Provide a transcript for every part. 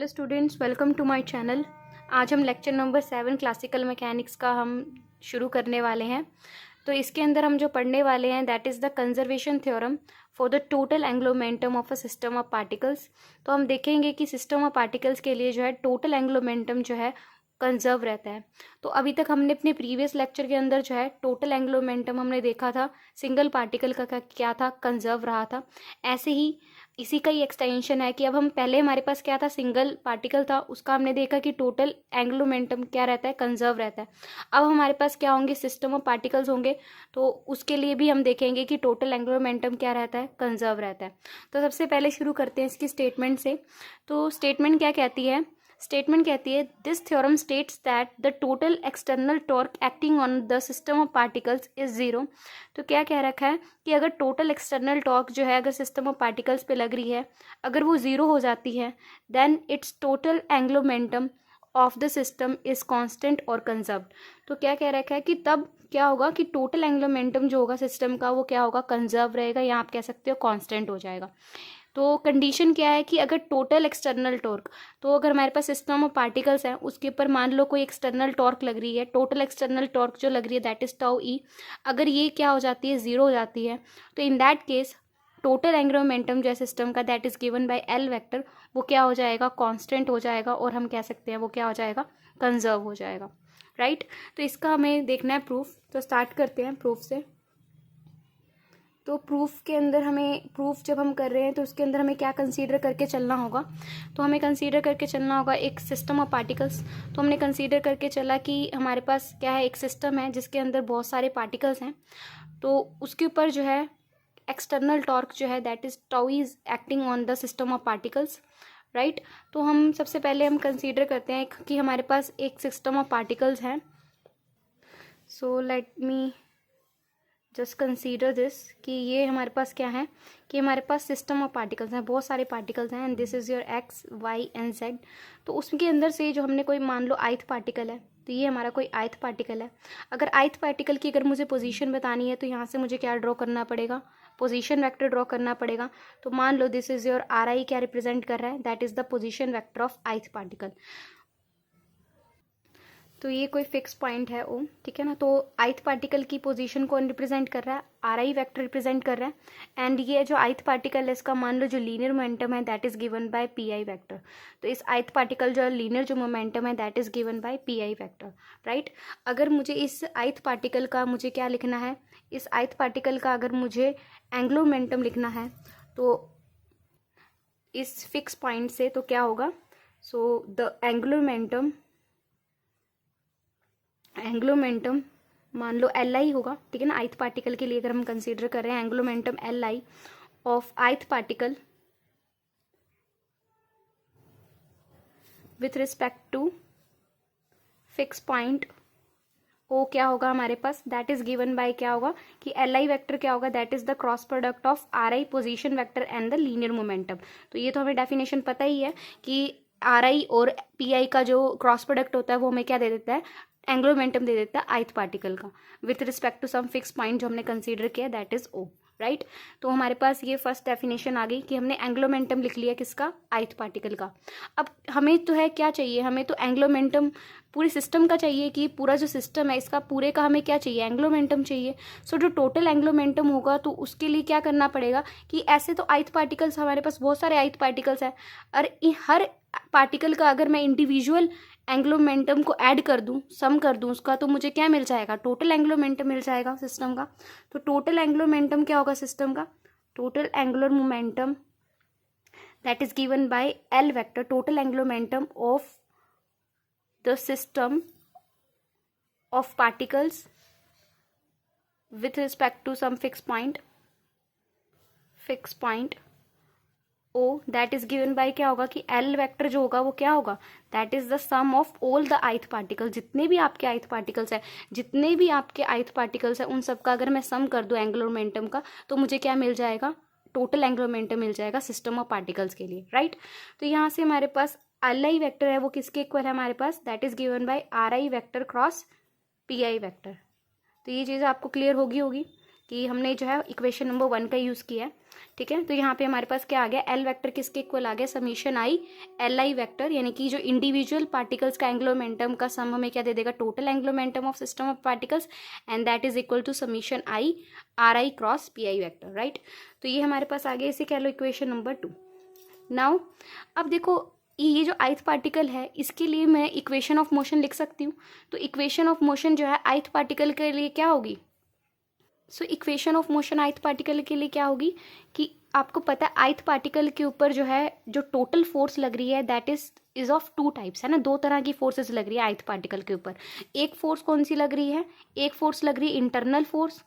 Hello students, welcome to my channel. आज हम lecture number 7 classical mechanics का हम शुरू करने वाले हैं। तो इसके अंदर हम जो पढ़ने वाले हैं that is the conservation theorem for the total angular momentum of a system of particles. तो हम देखेंगे कि सिस्टम ऑफ पार्टिकल्स के लिए जो है टोटल एंगुलर मोमेंटम जो है कंजर्व रहता है। तो अभी तक हमने अपने प्रीवियस लेक्चर के अंदर जो है टोटल एंगुलर मोमेंटम हमने देखा था, सिंगल पार्टिकल का क्या था, कंजर्व रहा था। ऐसे ही इसी का ही एक्सटेंशन है कि अब हम पहले हमारे पास क्या था, सिंगल पार्टिकल था, उसका हमने देखा कि टोटल एंगुलर मोमेंटम क्या रहता है, कंजर्व रहता है। अब हमारे पास क्या होंगे, सिस्टम ऑफ पार्टिकल्स होंगे, तो उसके लिए भी हम देखेंगे कि टोटल एंगुलर मोमेंटम क्या रहता है, कंजर्व रहता है। तो सबसे पहले शुरू करते हैं इसकी स्टेटमेंट से। तो स्टेटमेंट क्या कहती है, स्टेटमेंट कहती है this theorem states that the total external torque acting on the system of particles is zero. तो क्या कह रखा है कि अगर टोटल एक्सटर्नल टॉर्क जो है अगर सिस्टम ऑफ पार्टिकल्स पे लग रही है, अगर वो जीरो हो जाती है, then it's total angular momentum of the system is constant और कंजर्व्ड। तो क्या कह रखा है कि तब क्या होगा कि टोटल एंगुलर मोमेंटम जो होगा सिस्टम का वो क्या होगा, कंजर्व रहेगा, या आप कह सकते हो कांस्टेंट हो जाएगा। तो कंडीशन क्या है कि अगर टोटल एक्सटर्नल टॉर्क, तो अगर हमारे पास सिस्टम ऑफ पार्टिकल्स हैं उसके ऊपर मान लो कोई एक्सटर्नल टॉर्क लग रही है, टोटल एक्सटर्नल टॉर्क जो लग रही है दैट इज टाउ ई, अगर ये क्या हो जाती है, जीरो हो जाती है, तो in that case total angular momentum जो है सिस्टम का that is given by L vector, वो क्या हो जाएगा, कांस्टेंट हो जाएगा, और हम कह सकते हैं वो क्या हो जाएगा, कंजर्व हो जाएगा। राइट तो इसका हमें देखना है प्रूफ। तो स्टार्ट करते हैं प्रूफ से। तो प्रूफ के अंदर हमें, प्रूफ जब हम कर रहे हैं तो उसके अंदर हमें क्या कंसीडर करके चलना होगा, तो हमें कंसीडर करके चलना होगा एक सिस्टम ऑफ पार्टिकल्स। तो हमने कंसीडर करके चला कि हमारे पास क्या है, एक सिस्टम है जिसके अंदर बहुत सारे पार्टिकल्स हैं, तो उसके ऊपर जो है एक्सटर्नल टॉर्क जो है that is tau is acting on the system of particles. Right तो हम सबसे पहले हम कंसीडर करते हैं कि हमारे पास एक सिस्टम ऑफ पार्टिकल्स हैं। So let me just consider this कि ये हमारे पास क्या है, कि हमारे पास सिस्टम ऑफ पार्टिकल्स हैं, बहुत सारे पार्टिकल्स हैं, and this is your X Y and Z. तो उसके अंदर से जो हमने कोई मान लो आइथ पार्टिकल है, तो ये हमारा कोई आइथ पार्टिकल है। अगर आइथ पार्टिकल की अगर मुझे पोजीशन बतानी है तो यहाँ से मुझे क्या ड्रॉ करना पड़ेगा, पोजीशन वेक्टर ड्रॉ करना पड़ेगा। तो मान लो this is your R I, क्या रिप्रेजेंट कर रहा है, that is the position vector of ith particle. तो ये कोई फिक्स पॉइंट है ओ, ठीक है ना। तो आइथ पार्टिकल की पोजीशन कौन रिप्रेजेंट कर रहा है, आर आई वैक्टर रिप्रेजेंट कर रहा है, एंड ये जो आइथ पार्टिकल है इसका मान लो जो लीनियर मोमेंटम है that is given by P I vector. तो इस आइथ पार्टिकल जो लीनियर जो मोमेंटम है that is given by P I vector. Right अगर मुझे इस आइथ पार्टिकल का मुझे क्या लिखना है, इस आइथ पार्टिकल का अगर मुझे एंगुलर मोमेंटम लिखना है तो इस फिक्स पॉइंट से तो क्या होगा, so the angular momentum, angular momentum मान लो एल आई होगा, ठीक है ना। आइथ पार्टिकल के लिए अगर हम कंसीडर कर रहे हैं angular momentum L I of ith particle with respect to fix point O, क्या होगा हमारे पास, दैट इज गिवन बाय क्या होगा कि एल आई वैक्टर क्या होगा, that is the cross product of R I position vector and the linear momentum. तो ये तो हमें डेफिनेशन पता ही है कि आर आई और पी आई का जो क्रॉस प्रोडक्ट होता है वो हमें क्या दे देता है, एंगुलर मोमेंटम दे देता है आइथ पार्टिकल का with respect to some fix point जो हमने कंसीडर किया दैट इज ओ। राइट तो हमारे पास ये फर्स्ट डेफिनेशन आ गई कि हमने एंगुलर मोमेंटम लिख लिया किसका, आइथ पार्टिकल का। अब हमें तो है क्या चाहिए, हमें तो एंगुलर मोमेंटम पूरे सिस्टम का चाहिए, कि पूरा जो सिस्टम है इसका पूरे का हमें क्या चाहिए, एंगुलर मोमेंटम चाहिए। सो जो टोटल एंगुलर मोमेंटम होगा तो उसके लिए क्या करना पड़ेगा कि ऐसे तो आइथ पार्टिकल्स हमारे पास बहुत सारे आइथ पार्टिकल्स हैं, और हर पार्टिकल का अगर मैं इंडिविजुअल एंगुलर मोमेंटम को ऐड कर दूं, सम कर दूं उसका, तो मुझे क्या मिल जाएगा, टोटल एंगुलर मोमेंटम मिल जाएगा सिस्टम का। तो टोटल एंगुलर मोमेंटम क्या होगा सिस्टम का, total angular momentum that is given by L vector, total angular momentum of the system of particles with respect to some fix point O, that is given by क्या होगा कि L vector जो होगा वो क्या होगा, that is the sum of all the ith particle, जितने भी आपके आइथ पार्टिकल्स है, जितने भी आपके आइथ पार्टिकल्स है उन सबका अगर मैं सम कर दूं एंगुलर मोमेंटम का, तो मुझे क्या मिल जाएगा, टोटल एंगुलर मोमेंटम मिल जाएगा सिस्टम ऑफ पार्टिकल्स के लिए। राइट तो यहाँ से हमारे पास एल आई वैक्टर है वो किसके इक्वल है हमारे पास, that is given by R I vector cross P I vector. तो ये चीज़ आपको क्लियर होगी। कि हमने जो है इक्वेशन नंबर 1 का यूज़ किया है, ठीक है। तो यहाँ पे हमारे पास क्या आ गया, एल वेक्टर किसके इक्वल आ गया, summation I L I vector, यानी कि जो इंडिविजुअल पार्टिकल्स का एंगुलर मोमेंटम का सम हमें क्या दे देगा, total angular momentum of system of particles, and that is equal to summation I R I cross P I vector, right. तो ये हमारे पास आ गया, इसे कह लो इक्वेशन नंबर 2। नाउ अब देखो ये जो ith पार्टिकल है इसके लिए मैं इक्वेशन ऑफ मोशन लिख सकती हूँ। तो इक्वेशन ऑफ मोशन जो है ith पार्टिकल के लिए क्या होगी, so equation of motion ith particle के लिए क्या होगी कि आपको पता है ith पार्टिकल के ऊपर जो है जो टोटल फोर्स लग रही है दैट इज ऑफ 2 टाइप्स, है ना, 2 तरह की फोर्सेस लग रही है ith पार्टिकल के ऊपर। एक फोर्स कौन सी लग रही है, एक फोर्स लग रही है इंटरनल फोर्स,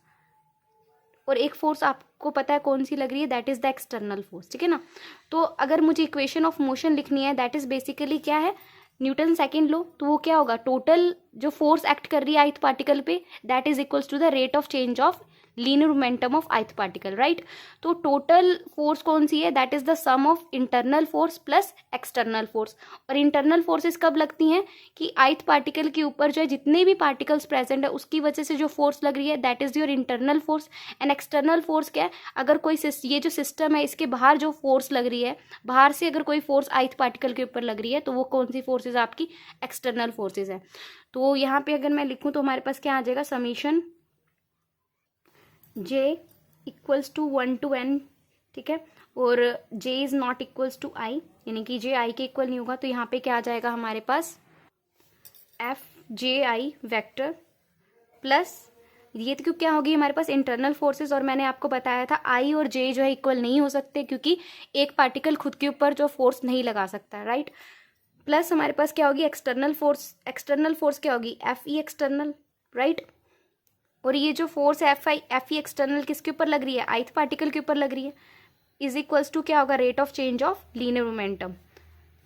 और एक फोर्स आपको पता है कौन सी लग रही है, that is the external force, ठीक है ना। तो अगर मुझे इक्वेशन ऑफ मोशन लिखनी है दैट इज बेसिकली क्या है, न्यूटन सेकेंड लो, तो वो क्या होगा, टोटल जो फोर्स एक्ट कर रही है ith पार्टिकल पे that is equals to the rate of change of linear momentum of ith particle, right. तो टोटल फोर्स कौन सी है, that is the sum of internal force plus external force. और internal forces कब लगती हैं कि ith पार्टिकल के ऊपर जो है जितने भी पार्टिकल्स प्रेजेंट है उसकी वजह से जो फोर्स लग रही है that is your internal force. And external force क्या है, अगर कोई ये जो सिस्टम है इसके बाहर जो फोर्स लग रही है, बाहर से अगर कोई फोर्स ith पार्टिकल के ऊपर लग रही है तो वो कौन सी फोर्सेज आपकी, एक्सटर्नल फोर्सेज है। तो यहाँ पे अगर मैं लिखूँ तो हमारे पास क्या आ जाएगा, summation j equals to 1 to n, ठीक है, और j is not equals to i, यानी कि j i के इक्वल नहीं होगा। तो यहाँ पे क्या आ जाएगा हमारे पास F J I vector plus ये तो क्या होगी हमारे पास इंटरनल फोर्सेस, और मैंने आपको बताया था i और j जो है इक्वल नहीं हो सकते क्योंकि एक पार्टिकल खुद के ऊपर जो फोर्स नहीं लगा सकता, राइट। प्लस हमारे पास क्या होगी एक्सटर्नल फोर्स, एक्सटर्नल फोर्स क्या होगी एफ ई एक्सटर्नल, राइट। और ये जो फोर्स एफ ई एक्सटर्नल किसके ऊपर लग रही है, ith पार्टिकल के ऊपर लग रही है, इज इक्वल्स टू क्या होगा, rate of change of linear momentum.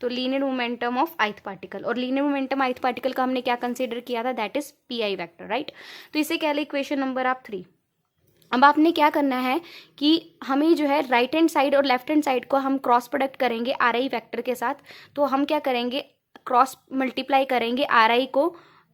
तो linear momentum of ith particle, और लीनियर मोमेंटम ith पार्टिकल का हमने क्या कंसीडर किया था, that is P I vector, right. तो इसे कह ले इक्वेशन नंबर आप 3। अब आपने क्या करना है कि हमें जो है राइट हैंड साइड और लेफ्ट हैंड साइड को हम क्रॉस प्रोडक्ट करेंगे आर आई वैक्टर के साथ। तो हम क्या करेंगे, क्रॉस मल्टीप्लाई करेंगे आर आई को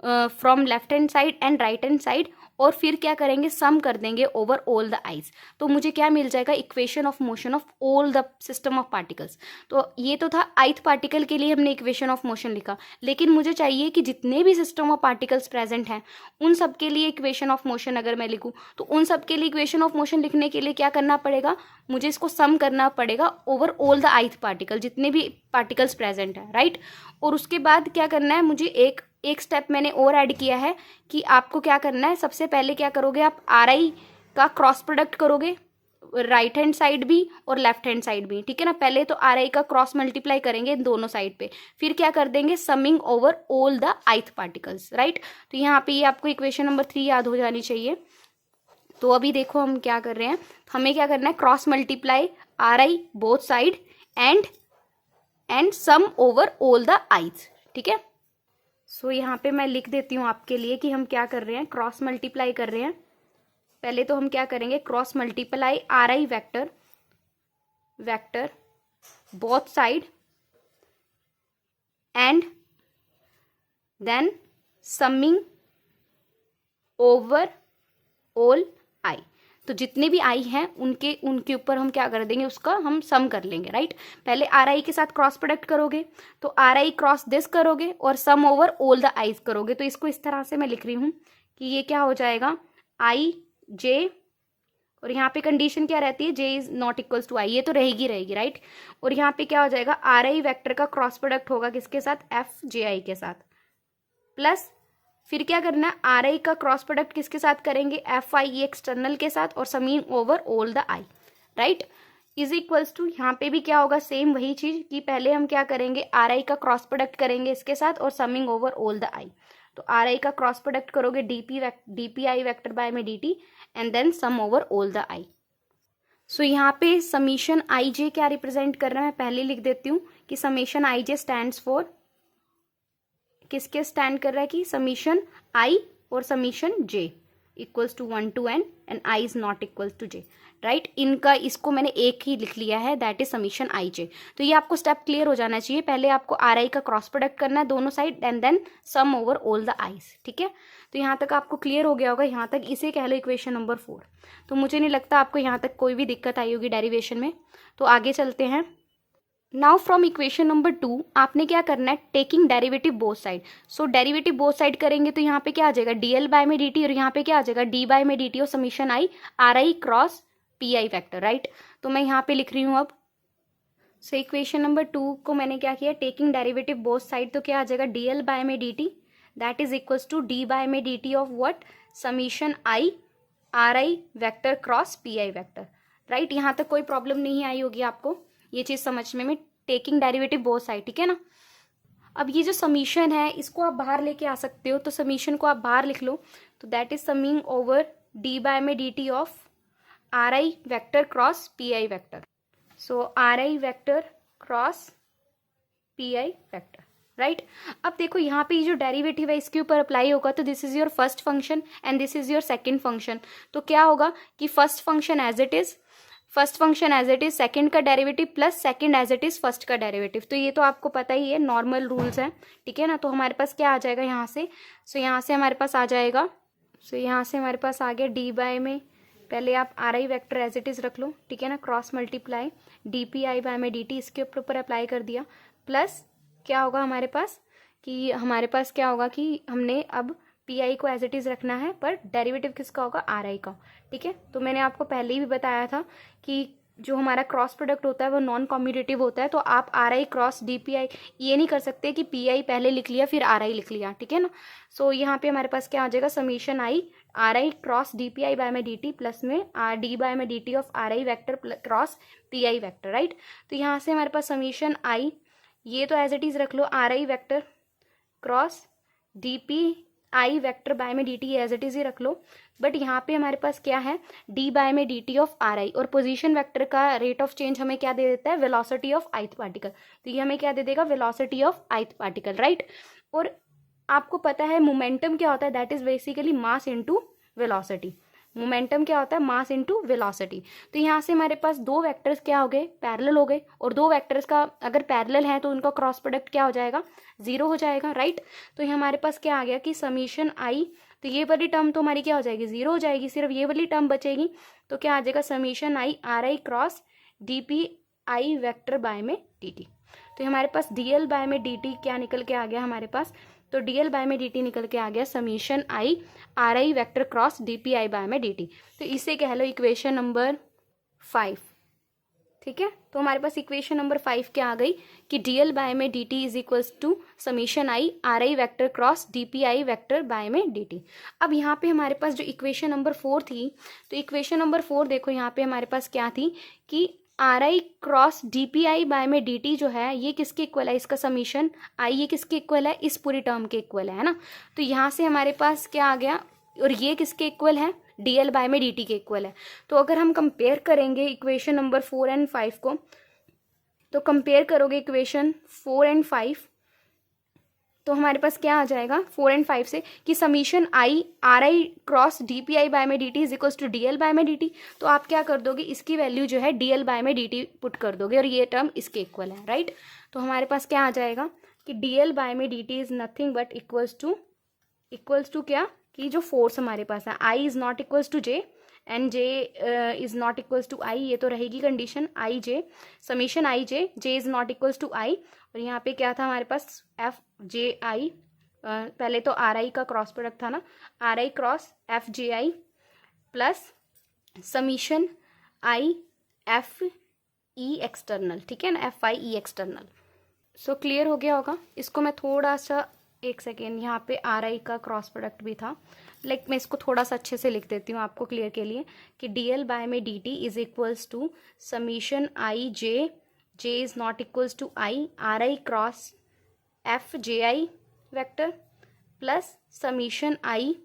from left hand side and right hand side, और फिर क्या करेंगे, सम कर देंगे ओवर ऑल द आइज। तो मुझे क्या मिल जाएगा, equation of motion of all the system of particles. तो ये तो था ith पार्टिकल के लिए हमने इक्वेशन ऑफ मोशन लिखा, लेकिन मुझे चाहिए कि जितने भी सिस्टम ऑफ पार्टिकल्स प्रेजेंट हैं उन सब के लिए इक्वेशन ऑफ मोशन अगर मैं लिखूँ तो उन सब के लिए इक्वेशन ऑफ मोशन लिखने के लिए क्या करना पड़ेगा, मुझे इसको सम करना पड़ेगा over all the ith particle, जितने भी पार्टिकल्स प्रेजेंट हैं, राइट। और उसके बाद क्या करना है, मुझे एक स्टेप मैंने और ऐड किया है कि आपको क्या करना है, सबसे पहले क्या करोगे, आप आर आई का क्रॉस प्रोडक्ट करोगे राइट हैंड साइड भी और लेफ्ट हैंड साइड भी, ठीक है ना। पहले तो आर आई का क्रॉस मल्टीप्लाई करेंगे इन दोनों साइड पे, फिर क्या कर देंगे, summing over all the ith particles, right. तो यहाँ पे ये आपको इक्वेशन नंबर 3 याद हो जानी चाहिए। तो अभी देखो हम क्या कर रहे हैं, हमें क्या करना है, cross multiply R I both side and sum over all the ith, ठीक है। सो यहाँ पे मैं लिख देती हूँ आपके लिए कि हम क्या कर रहे हैं, क्रॉस मल्टीप्लाई कर रहे हैं। पहले तो हम क्या करेंगे, cross multiply R I vector both side and then summing over all I. तो जितने भी आई हैं उनके ऊपर हम क्या कर देंगे, उसका हम सम कर लेंगे, राइट। पहले आर आई के साथ क्रॉस प्रोडक्ट करोगे तो आर आई क्रॉस दिस करोगे और सम ओवर ऑल द आईज करोगे। तो इसको इस तरह से मैं लिख रही हूँ कि ये क्या हो जाएगा, आई जे, और यहाँ पे कंडीशन क्या रहती है, जे is not equals to I, ये तो रहेगी राइट। और यहाँ पे क्या हो जाएगा, आर आई वैक्टर का क्रॉस प्रोडक्ट होगा किसके साथ, एफ जे आई के साथ, प्लस फिर क्या करना है, आर आई का क्रॉस प्रोडक्ट किसके साथ करेंगे, एफ आई एक्सटर्नल के साथ, और summing over all the I, right, is equals to, यहाँ पे भी क्या होगा, सेम वही चीज कि पहले हम क्या करेंगे, आर आई का क्रॉस प्रोडक्ट करेंगे इसके साथ और summing over all the I. तो आर आई का क्रॉस प्रोडक्ट करोगे डीपी आई वेक्टर बाय में dt and then sum over all the I. So यहाँ पे समीशन आई जे क्या रिप्रेजेंट कर रहा है, मैं पहले लिख देती हूँ कि summation I J stands for, किसके स्टैंड कर रहा है कि समीशन आई और summation J equals to 1 to n and i is not equals to j, right. इनका इसको मैंने एक ही लिख लिया है, that is summation I J. तो ये आपको स्टेप क्लियर हो जाना चाहिए। पहले आपको आर आई का क्रॉस प्रोडक्ट करना है दोनों side and then sum over all the I's, ठीक है। तो यहाँ तक आपको क्लियर हो गया होगा, यहाँ तक इसे कह लो इक्वेशन नंबर 4। तो मुझे नहीं लगता आपको यहाँ तक कोई भी दिक्कत आई होगी डेरिवेशन में। तो आगे चलते हैं। नाउ फ्रॉम इक्वेशन नंबर 2 आपने क्या करना है, टेकिंग डेरिवेटिव बोथ साइड। सो डेरिवेटिव बोथ साइड करेंगे तो यहाँ पे क्या आ जाएगा, डीएल बाय में डी टी, और यहाँ पे क्या आ जाएगा, डी बाय में डी टी और summation I R I cross P I vector, right. तो मैं यहाँ पे लिख रही हूँ अब। सो इक्वेशन नंबर 2 को मैंने क्या किया, टेकिंग डेरिवेटिव बोथ साइड, तो क्या आ जाएगा, डीएल बाय में D T that is equals to D by में D T of what, summation I R I vector cross P I vector, right. यहाँ तक कोई प्रॉब्लम नहीं आई होगी आपको ये चीज़ समझने में, टेकिंग डेरिवेटिव बोथ साइड, ठीक है ना। अब ये जो समीशन है इसको आप बाहर लेके आ सकते हो, तो समीशन को आप बाहर लिख लो। तो that is summing over D by में D T of R I vector cross P I vector. So R I vector cross P I vector, right. अब देखो यहाँ पे ये जो डेरिवेटिव है इसके ऊपर अप्लाई होगा, तो this is your first function and this is your second function. तो क्या होगा कि first function as it is, first function as it is second का derivative plus second as it is first का डेरिवेटिव। तो ये तो आपको पता ही है, नॉर्मल रूल्स हैं, ठीक है ना। तो हमारे पास क्या आ जाएगा यहाँ से, सो यहाँ से हमारे पास आ जाएगा, सो यहाँ से हमारे पास आ गया डी बाय में, पहले आप R I vector as it is रख लो, ठीक है ना, cross multiply D P I by में डी टी, इसके ऊपर अप्लाई कर दिया, प्लस क्या होगा हमारे पास कि हमारे पास क्या होगा कि हमने अब पी आई को एज इट इज रखना है, पर डेरिवेटिव किसका होगा, आर आई का, ठीक है। तो मैंने आपको पहले ही भी बताया था कि जो हमारा क्रॉस प्रोडक्ट होता है वो नॉन कम्यूटेटिव होता है, तो आप R I cross D P आई ये नहीं कर सकते कि पी आई पहले लिख लिया फिर आर आई लिख लिया, ठीक है ना। सो यहाँ पे हमारे पास क्या आ जाएगा, summation I R I cross D P I by में डी टी प्लस में आर डी बाय में D T of R I vector cross P I vector, right. तो यहाँ से हमारे पास समीशन आई, ये तो एज इट इज रख लो, R I vector cross D P I vector by में D T as it is ही रख लो, बट यहाँ पे हमारे पास क्या है, डी बाय में D T of R I, और पोजीशन वेक्टर का रेट ऑफ चेंज हमें क्या दे देता है, वेलोसिटी ऑफ ith पार्टिकल। तो ये हमें क्या दे देगा, velocity of ith particle, right. और आपको पता है मोमेंटम क्या होता है, that is basically mass into velocity. Momentum क्या होता है, मास इनटू वेलोसिटी। तो यहाँ से हमारे पास दो वेक्टर्स क्या हो गए, पैरेलल हो गए, और दो वेक्टर्स का अगर पैरेलल है तो उनका क्रॉस प्रोडक्ट क्या हो जाएगा, 0 हो जाएगा, राइट। तो ये हमारे पास क्या आ गया कि समीशन आई, तो ये वाली टर्म तो हमारी क्या हो जाएगी, 0 हो जाएगी, सिर्फ ये वाली टर्म बचेगी। तो क्या आ जाएगा, summation I R I cross D P I vector by में डी टी। तो हमारे पास डी एल बाय में डी टी क्या निकल के आ गया हमारे पास, तो डी एल बाय में डी टी निकल के आ गया summation I R I vector cross D P I by में डी टी। तो इसे कह लो इक्वेशन नंबर 5, ठीक है। तो हमारे पास इक्वेशन नंबर 5 क्या आ गई कि डी एल बाय में D T is equals to summation I R I vector cross D P I vector by में डी टी। अब यहाँ पे हमारे पास जो इक्वेशन नंबर 4 थी, तो इक्वेशन नंबर 4 देखो यहाँ पे हमारे पास क्या थी कि R I cross D P I by में डी टी जो है ये किसके इक्वल है, इसका समीशन आई ये किसके इक्वल है, इस पूरी टर्म के इक्वल है ना। तो यहाँ से हमारे पास क्या आ गया, और ये किसके इक्वल है, डी एल बाय में डी टी के इक्वल है। तो अगर हम कंपेयर करेंगे इक्वेशन नंबर 4 एंड 5 को, तो कंपेयर करोगे इक्वेशन 4 एंड 5, तो हमारे पास क्या आ जाएगा 4 एंड 5 से कि summation I R I cross D P I by में D T is equals to D L by में डी टी। तो आप क्या कर दोगे, इसकी वैल्यू जो है डी एल बाय में डी टी पुट कर दोगे, और ये टर्म इसके इक्वल है, राइट। तो हमारे पास क्या आ जाएगा कि डी एल बाय में D T is nothing but equals to क्या कि जो फोर्स हमारे पास है, I is not equals to J and J is not equals to I, ये तो रहेगी condition I J, summation I J, J is not equals to I, और यहाँ पे क्या था हमारे पास एफ जे आई, पहले तो आर आई का क्रॉस प्रोडक्ट था ना, are I cross F J I plus summation I F E external, ठीक है ना, F I E external. So clear हो गया होगा। इसको मैं थोड़ा सा एक सेकेंड, यहाँ पे आर आई का क्रॉस प्रोडक्ट भी था, मैं इसको थोड़ा सा अच्छे से लिख देती हूँ आपको क्लियर के लिए कि डी एल बाय में D T is equals to summation I J, J is not equals to I R I cross F J I vector plus summation I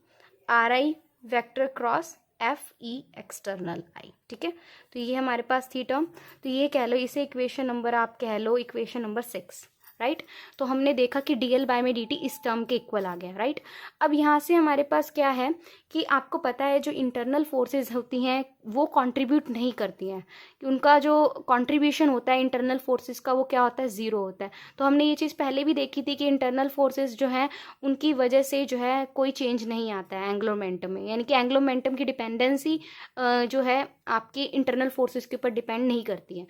R I vector cross F E external I, ठीक है। तो ये हमारे पास थी term, तो ये कह लो, इसे इक्वेशन नंबर आप कह लो इक्वेशन नंबर 6, राइट। तो हमने देखा कि dl बाय में dt इस टर्म के इक्वल आ गया, राइट। अब यहाँ से हमारे पास क्या है कि आपको पता है जो इंटरनल फोर्सेस होती हैं वो कंट्रीब्यूट नहीं करती हैं, कि उनका जो कंट्रीब्यूशन होता है इंटरनल फोर्सेस का वो क्या होता है, ज़ीरो होता है। तो हमने ये चीज़ पहले भी देखी थी कि इंटरनल फोर्सेस जो है उनकी वजह से जो है कोई चेंज नहीं आता है एंगुलर मोमेंटम में, यानी कि एंगुलर मोमेंटम की डिपेंडेंसी जो है आपकी इंटरनल फोर्सेस के ऊपर डिपेंड नहीं करती है।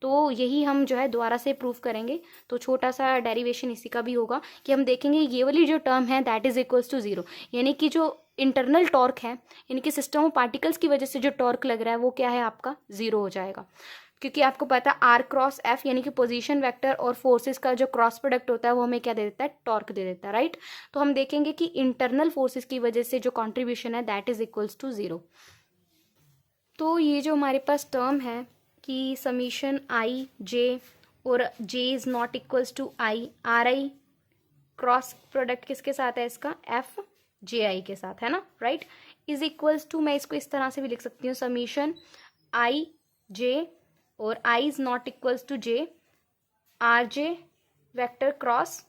तो यही हम जो है दोबारा से प्रूव करेंगे। तो छोटा सा डेरिवेशन इसी का भी होगा कि हम देखेंगे ये वाली जो टर्म है that is equals to zero, यानी कि जो इंटरनल टॉर्क है, यानी कि सिस्टम ऑफ पार्टिकल्स की वजह से जो टॉर्क लग रहा है वो क्या है आपका ज़ीरो हो जाएगा। क्योंकि आपको पता है आर क्रॉस एफ यानी कि पोजीशन वेक्टर और फोर्सेस का जो क्रॉस प्रोडक्ट होता है वो हमें क्या दे देता है, टॉर्क दे देता है, राइट। तो हम देखेंगे कि इंटरनल फोर्सेस की वजह से जो कॉन्ट्रीब्यूशन है that is equals to zero. तो ये जो हमारे पास टर्म है कि समीशन आई जे और J is not equals to I, R I cross product किसके साथ है इसका, एफ जे आई के साथ है ना, राइट, इज इक्वल्स टू, मैं इसको इस तरह से भी लिख सकती हूँ, समीशन आई जे और I is not equals to J R J vector cross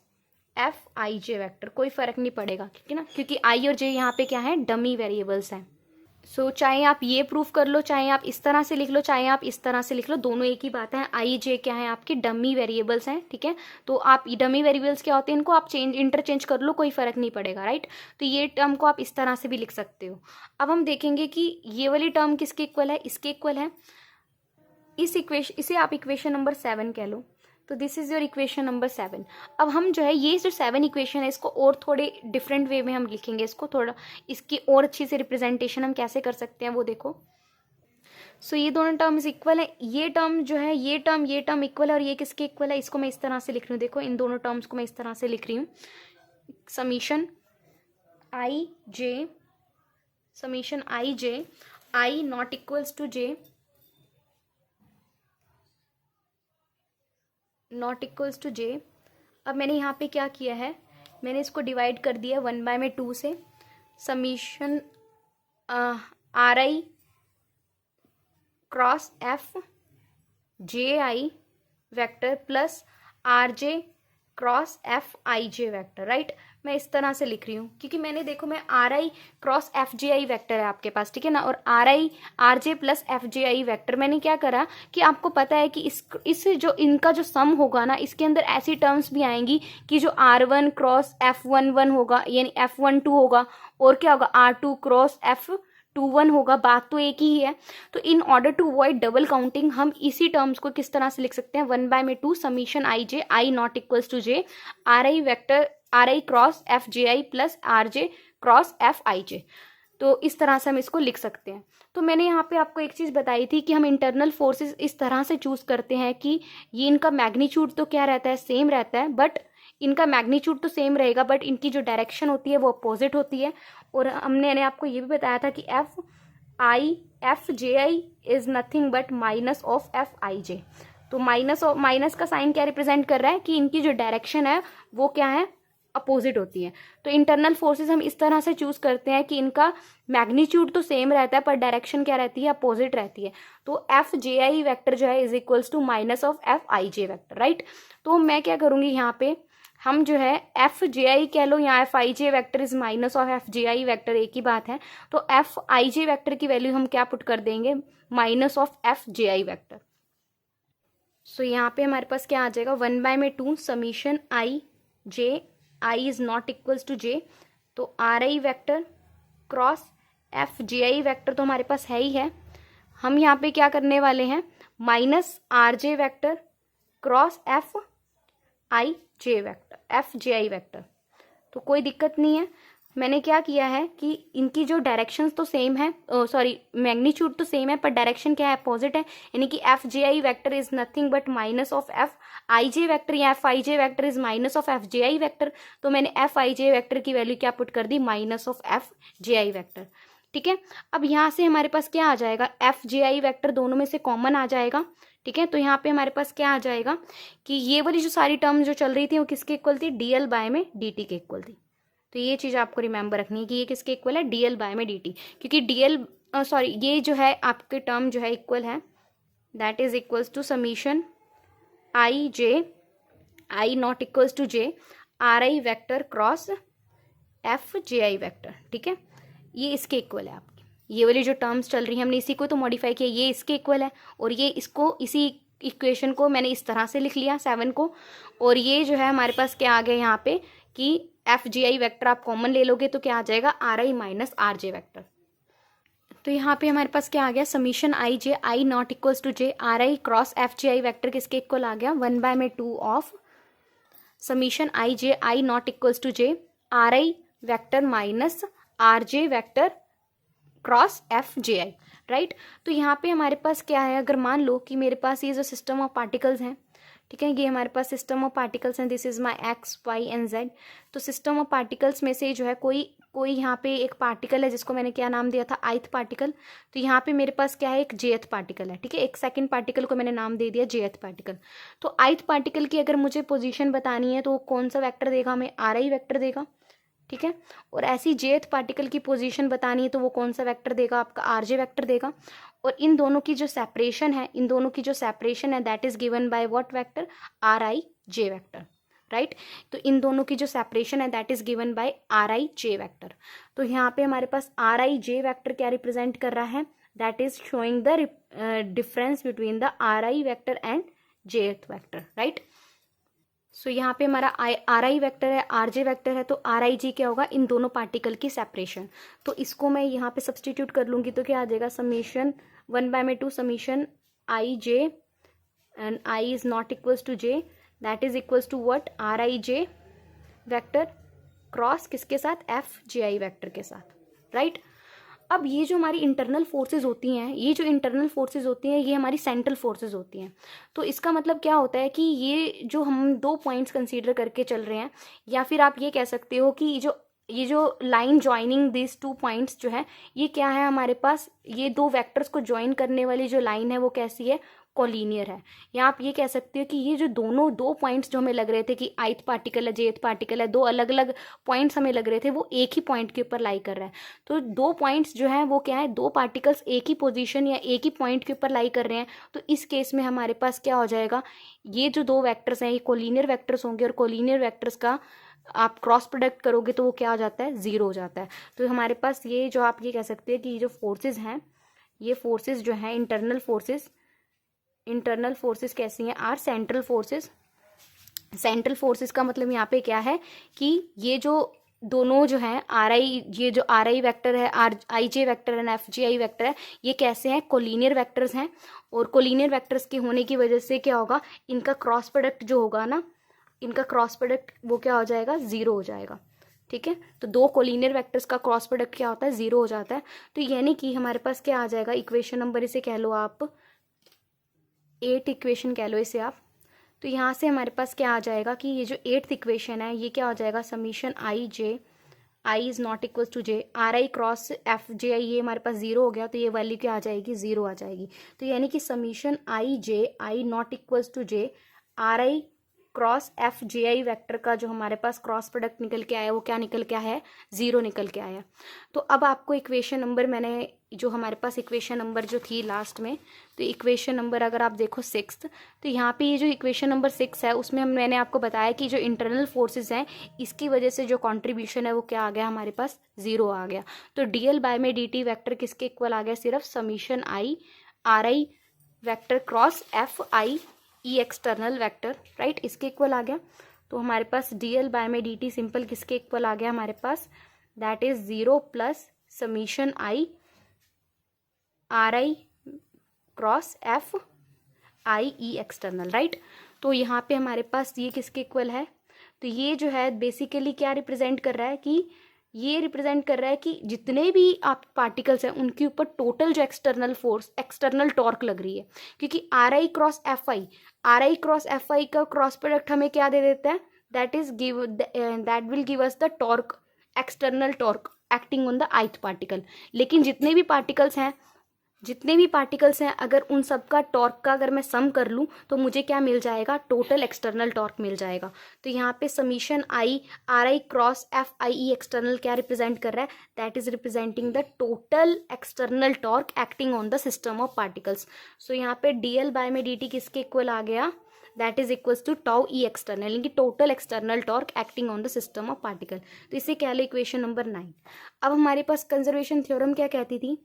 F I J vector, कोई फर्क नहीं पड़ेगा, ठीक है ना, क्योंकि आई और जे यहाँ पे क्या है, डमी वेरिएबल्स हैं। सो चाहे आप ये प्रूफ कर लो, चाहे आप इस तरह से लिख लो, चाहे आप इस तरह से लिख लो, दोनों एक ही बात है। आई जे क्या है आपके डमी वेरिएबल्स हैं, ठीक है। तो आप डमी वेरिएबल्स क्या होते हैं, इनको आप इंटरचेंज कर लो, कोई फर्क नहीं पड़ेगा, राइट। तो ये टर्म को आप इस तरह से भी लिख सकते हो। अब हम देखेंगे कि ये वाली टर्म किसके इक्वल है, इसके इक्वल है। इसे आप इक्वेशन नंबर 7 कह लो। तो this is your equation number 7। अब हम जो है ये जो 7 इक्वेशन है इसको और थोड़े डिफरेंट वे में हम लिखेंगे, इसको थोड़ा इसकी और अच्छी से रिप्रेजेंटेशन हम कैसे कर सकते हैं वो देखो। सो ये दोनों टर्म्स इक्वल है, ये टर्म जो है ये टर्म इक्वल है, और ये किसके इक्वल है, इसको मैं इस तरह से लिख रही हूँ, देखो इन दोनों टर्म्स को मैं इस तरह से लिख रही हूँ, summation I J I not equals to J not equals to J. अब मैंने यहाँ पे क्या किया है, मैंने इसको डिवाइड कर दिया 1/2 से, summation are I cross F J I vector plus R J cross F I J vector, right. मैं इस तरह से लिख रही हूँ क्योंकि मैंने देखो मैं are I cross F J I vector है आपके पास, ठीक है ना, और are I R J plus F J I vector, मैंने क्या करा कि आपको पता है कि इस जो इनका जो सम होगा ना, इसके अंदर ऐसी टर्म्स भी आएंगी कि जो R1 क्रॉस F11 होगा यानी F12 होगा, और क्या होगा R2 क्रॉस F21 होगा, बात तो एक ही है। तो in order to avoid double counting हम इसी टर्म्स को किस तरह से लिख सकते हैं, 1/2 summation I J I not equals to J R I vector R I cross F J I plus R J cross F I J. तो इस तरह से हम इसको लिख सकते हैं। तो मैंने यहाँ पे आपको एक चीज़ बताई थी कि हम इंटरनल फोर्सेस इस तरह से चूज करते हैं कि ये इनका मैग्नीट्यूड तो क्या रहता है, सेम रहता है, बट इनका मैग्नीट्यूड तो सेम रहेगा बट इनकी जो डायरेक्शन होती है वो अपोजिट होती है। और हमने आपको ये भी बताया था कि F J I is nothing but minus of F I J. तो माइनस का साइन क्या रिप्रेजेंट कर रहा है कि इनकी जो डायरेक्शन है वो क्या है, अपोजिट होती है। तो इंटरनल फोर्सेस हम इस तरह से चूज करते हैं कि इनका मैग्नीट्यूड तो सेम रहता है पर डायरेक्शन क्या रहती है, अपोजिट रहती है। तो एफ जे आई वैक्टर जो है is equals to minus of F I J vector, right. तो मैं क्या करूंगी यहाँ पे, हम जो है एफ जे आई कह लो या F I J vector is minus of F J I vector, एक ही बात है। तो एफ आई जे वैक्टर की वैल्यू हम क्या पुट कर देंगे, minus of F J I vector. So यहाँ पे हमारे पास क्या आ जाएगा, 1/2 summation I J I is not equals to J. तो R I vector cross F J I vector तो हमारे पास है ही है, हम यहाँ पे क्या करने वाले हैं, minus R J vector cross F I J vector F J I vector. तो कोई दिक्कत नहीं है, मैंने क्या किया है कि इनकी जो डायरेक्शंस तो सेम है, सॉरी मैग्नीट्यूड तो सेम है पर डायरेक्शन क्या है, अपोजिट है, यानी कि F J I vector is nothing but minus of F I J vector या F I J vector is minus of F J I vector. तो मैंने एफ आई जे वैक्टर की वैल्यू क्या पुट कर दी, minus of F J I vector, ठीक है। अब यहाँ से हमारे पास क्या आ जाएगा, एफ जे आई वैक्टर दोनों में से कॉमन आ जाएगा, ठीक है। तो यहाँ पे हमारे पास क्या आ जाएगा कि ये वाली जो सारी टर्म जो चल रही थी वो किसके इक्वल थी, डी एल बाय में डी टी के इक्वल थी। तो ये चीज़ आपको रिमेंबर रखनी है कि ये किसके इक्वल है, डी एल बाय में डी टी, क्योंकि डी एल सॉरी ये जो है आपके टर्म जो है इक्वल है, that is equals to summation I J I not equals to J R I vector cross F J I vector, ठीक है, ये इसके इक्वल है आपकी। ये वाली जो टर्म्स चल रही हैं हमने इसी को तो मॉडिफाई किया, ये इसके इक्वल है, और ये इसको इसी इक्वेशन को मैंने इस तरह से लिख लिया 7 को, और ये जो है हमारे पास क्या आ गया यहाँ पे कि एफ जी आई वैक्टर आप कॉमन ले लोगे तो क्या आ जाएगा R I minus R J vector. तो यहाँ पे हमारे पास क्या आ गया summation I J I not equals to J R I cross F G I vector किसके इक्वल आ गया 1/2 of summation I J I not equals to J R I vector minus R J vector cross F J I, right. तो यहाँ पे हमारे पास क्या है, अगर मान लो कि मेरे पास ये जो सिस्टम ऑफ पार्टिकल्स हैं, ठीक है, ये हमारे पास सिस्टम ऑफ पार्टिकल्स हैं, this is my X Y and Z. तो सिस्टम ऑफ पार्टिकल्स में से जो है कोई यहाँ पे एक पार्टिकल है जिसको मैंने क्या नाम दिया था आइथ पार्टिकल। तो यहाँ पे मेरे पास क्या है एक जेथ पार्टिकल है, ठीक है, एक सेकंड पार्टिकल को मैंने नाम दे दिया जेथ पार्टिकल। तो आइथ पार्टिकल की अगर मुझे पोजीशन बतानी है तो कौन सा वेक्टर देगा, हमें आर आई वैक्टर देगा, ठीक है। और ऐसी जेथ पार्टिकल की पोजीशन बतानी है तो वो कौन सा वेक्टर देगा, आपका आर जे वैक्टर देगा। और इन दोनों की जो सेपरेशन है, इन दोनों की जो सेपरेशन है that is given by what vector, R I J vector, right. तो इन दोनों की जो सेपरेशन है that is given by R I J vector. तो यहाँ पे हमारे पास आर आई जे वैक्टर क्या रिप्रेजेंट कर रहा है, that is showing the difference between the R I vector and jth vector, right. So यहाँ पे हमारा आर आई वैक्टर है, आर जे वैक्टर है, तो आर आई जी क्या होगा, इन दोनों पार्टिकल की सेपरेशन। तो इसको मैं यहाँ पे सब्सटीट्यूट कर लूँगी तो क्या आ जाएगा summation 1/2 summation I J and I is not equals to J that is equals to what R I J vector cross किसके साथ एफ जे आई वैक्टर के साथ, राइट। अब ये जो हमारी इंटरनल फोर्सेज होती हैं, ये जो इंटरनल फोर्सेज होती हैं ये हमारी सेंट्रल फोर्सेज होती हैं। तो इसका मतलब क्या होता है कि ये जो हम 2 पॉइंट्स कंसीडर करके चल रहे हैं, या फिर आप ये कह सकते हो कि ये जो लाइन ज्वाइनिंग दिस 2 पॉइंट्स जो है ये क्या है, हमारे पास ये 2 वेक्टर्स को ज्वाइन करने वाली जो लाइन है वो कैसी है, कोलिनियर है। या आप ये कह सकते हो कि ये जो दोनों 2 पॉइंट्स जो हमें लग रहे थे कि आइथ पार्टिकल है जेथ पार्टिकल है, 2 अलग अलग पॉइंट्स हमें लग रहे थे, वो एक ही पॉइंट के ऊपर लाई कर रहा है। तो 2 पॉइंट्स जो है वो क्या है, 2 पार्टिकल्स एक ही पोजीशन या एक ही पॉइंट के ऊपर लाई कर रहे हैं। तो इस केस में हमारे पास क्या हो जाएगा, ये जो 2 वेक्टर्स हैं ये कोलिनियर वेक्टर्स होंगे, और कोलिनियर वेक्टर्स का आप क्रॉस प्रोडक्ट करोगे तो वो क्या हो जाता है, 0 हो जाता है। तो हमारे पास ये जो आप ये कह सकते हैं कि ये जो फोर्सेज हैं, ये फोर्सेज जो हैं इंटरनल फोर्सेस कैसी हैं, are central forces. Central forces का मतलब यहाँ पे क्या है कि ये जो दोनों जो है आर आई, ये जो आर आई वैक्टर है, आर आई जे वैक्टर है, एफ जी आई वैक्टर है, ये कैसे हैं, कोलिनियर वैक्टर्स हैं। और कोलिनियर वैक्टर्स के होने की वजह से क्या होगा, इनका क्रॉस प्रोडक्ट जो होगा ना, इनका क्रॉस प्रोडक्ट वो क्या हो जाएगा, 0 हो जाएगा, ठीक है। तो 2 कोलिनियर वेक्टर्स का क्रॉस प्रोडक्ट क्या होता है, 0 हो जाता है। तो यानी कि हमारे पास क्या आ जाएगा, इक्वेशन नंबर इसे कह लो आप 8 इक्वेशन कह लो इसे आप। तो यहाँ से हमारे पास क्या आ जाएगा कि ये जो 8th इक्वेशन है ये क्या हो जाएगा, summation I J I is not equal to J R I cross F J I, ये हमारे पास 0 हो गया तो ये वैल्यू क्या आ जाएगी, 0 आ जाएगी। तो यानी कि summation I J I not equal to J R I cross F J I vector का जो हमारे पास क्रॉस प्रोडक्ट निकल के आया वो क्या निकल के आया है, 0 निकल के आया। तो अब आपको इक्वेशन नंबर, मैंने जो हमारे पास इक्वेशन नंबर जो थी लास्ट में, तो इक्वेशन नंबर अगर आप देखो 6th, तो यहाँ पे ये जो इक्वेशन नंबर 6 है उसमें मैंने आपको बताया कि जो इंटरनल फोर्सेस हैं इसकी वजह से जो कंट्रीब्यूशन है वो क्या आ गया, हमारे पास 0 आ गया। तो डी एल बाय में डी टी वैक्टर किसके इक्वल आ गया, सिर्फ summation I R I vector cross F I E external vector, right, इसके इक्वल आ गया। तो हमारे पास डी एल बाय में डी टी सिंपल किसके इक्वल आ गया हमारे पास, that is 0 plus summation I R I cross F I E external, right. तो यहाँ पे हमारे पास ये किसके इक्वल है, तो ये जो है बेसिकली क्या रिप्रेजेंट कर रहा है कि ये रिप्रेजेंट कर रहा है कि जितने भी आप पार्टिकल्स हैं उनके ऊपर टोटल जो एक्सटर्नल फोर्स, एक्सटर्नल टॉर्क लग रही है। क्योंकि आर आई क्रॉस एफ आई का क्रॉस प्रोडक्ट हमें क्या दे देता है, that will give us the torque, external torque acting on the ith particle. लेकिन जितने भी पार्टिकल्स हैं अगर उन सब का टॉर्क का अगर मैं सम कर लूँ तो मुझे क्या मिल जाएगा, टोटल एक्सटर्नल टॉर्क मिल जाएगा। तो यहाँ पे summation I R I cross F I E external क्या रिप्रेजेंट कर रहा है, that is representing the total external torque acting on the system of particles. So यहाँ पे डी एल बाय में डी टी किसके इक्वल आ गया, that is equals to tau E external, यानी कि total external torque acting on the system of particle. तो इसे क्या है इक्वेशन नंबर 9। अब हमारे पास कंजर्वेशन थ्योरम क्या कहती थी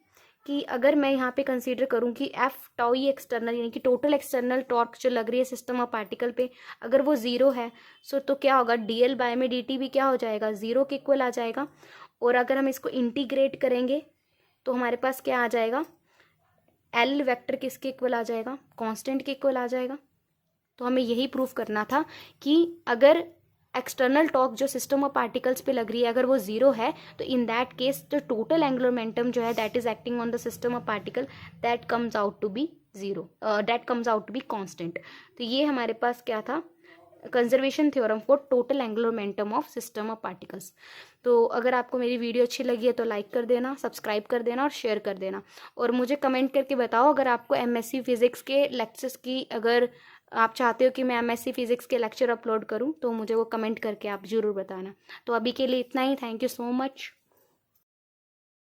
कि अगर मैं यहाँ पे कंसीडर करूँ कि एफ टाउ ई एक्सटर्नल यानी कि टोटल एक्सटर्नल टॉर्क जो लग रही है सिस्टम ऑफ पार्टिकल पे, अगर वो ज़ीरो है सो तो क्या होगा, डी एल बाय में डी टी भी क्या हो जाएगा, ज़ीरो के इक्वल आ जाएगा। और अगर हम इसको इंटीग्रेट करेंगे तो हमारे पास क्या आ जाएगा, एल वेक्टर किसके इक्वल आ जाएगा, कांस्टेंट के इक्वल आ जाएगा। तो हमें यही प्रूफ करना था कि अगर एक्सटर्नल टॉर्क जो सिस्टम ऑफ पार्टिकल्स पे लग रही है अगर वो जीरो है तो इन दैट केस जो टोटल एंगुलर मोमेंटम जो है that is acting on the system of particle that comes out to be zero, that comes out to be constant. तो ये हमारे पास क्या था, conservation theorem for total angular momentum of system of particles. तो अगर आपको मेरी वीडियो अच्छी लगी है तो लाइक कर देना, सब्सक्राइब कर देना और शेयर कर देना। और मुझे कमेंट करके बताओ अगर आपको एमएससी फिजिक्स के लेक्चर्स की, अगर आप चाहते हो कि मैं एमएससी फिजिक्स के लेक्चर अपलोड करूं तो मुझे वो कमेंट करके आप ज़रूर बताना। तो अभी के लिए इतना ही, थैंक यू सो मच।